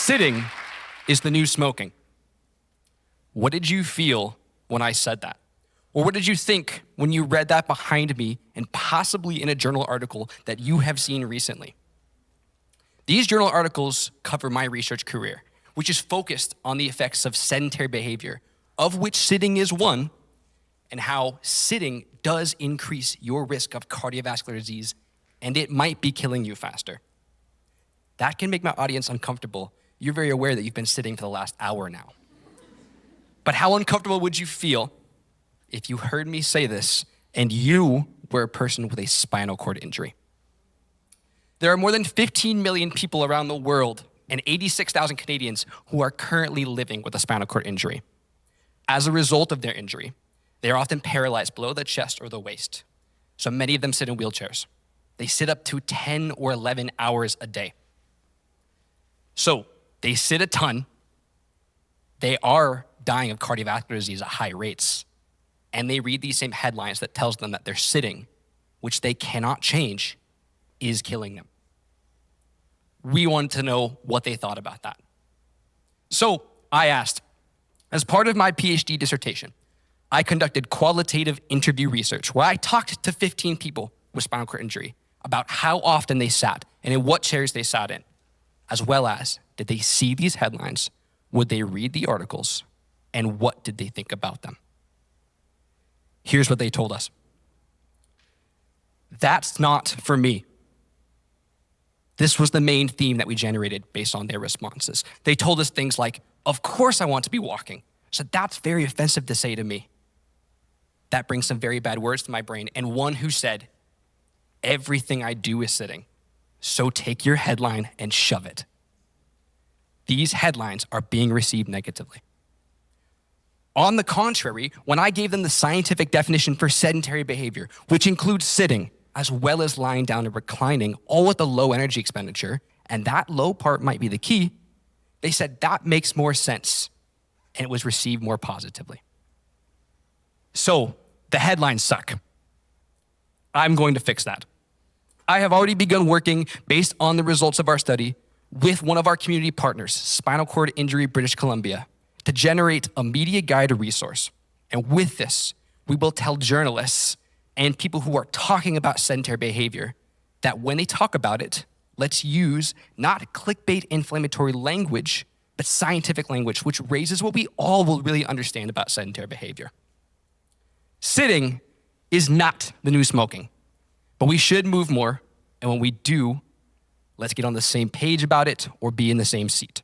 Sitting is the new smoking. What did you feel when I said that? Or what did you think when you read that behind me and possibly in a journal article that you have seen recently? These journal articles cover my research career, which is focused on the effects of sedentary behavior, of which sitting is one, and how sitting does increase your risk of cardiovascular disease, and it might be killing you faster. That can make my audience uncomfortable. You're very aware that you've been sitting for the last hour now. But how uncomfortable would you feel if you heard me say this and you were a person with a spinal cord injury? There are more than 15 million people around the world and 86,000 Canadians who are currently living with a spinal cord injury. As a result of their injury, they are often paralyzed below the chest or the waist. So many of them sit in wheelchairs. They sit up to 10 or 11 hours a day. So they sit a ton. They are dying of cardiovascular disease at high rates. And they read these same headlines that tells them that they're sitting, which they cannot change, is killing them. We wanted to know what they thought about that. So I asked, as part of my PhD dissertation, I conducted qualitative interview research where I talked to 15 people with spinal cord injury about how often they sat and in what chairs they sat in, as well as did they see these headlines, would they read the articles, and what did they think about them? Here's what they told us. That's not for me. This was the main theme that we generated based on their responses. They told us things like, of course I want to be walking. So that's very offensive to say to me. That brings some very bad words to my brain. And one who said, everything I do is sitting. So take your headline and shove it. These headlines are being received negatively. On the contrary, when I gave them the scientific definition for sedentary behavior, which includes sitting, as well as lying down and reclining, all with a low energy expenditure, and that low part might be the key, they said that makes more sense, and it was received more positively. So, the headlines suck. I'm going to fix that. I have already begun working based on the results of our study with one of our community partners, Spinal Cord Injury British Columbia, to generate a media guide resource. And with this, we will tell journalists and people who are talking about sedentary behavior that when they talk about it, let's use not clickbait inflammatory language, but scientific language, which raises what we all will really understand about sedentary behavior. Sitting is not the new smoking, but we should move more. And when we do, let's get on the same page about it or be in the same seat.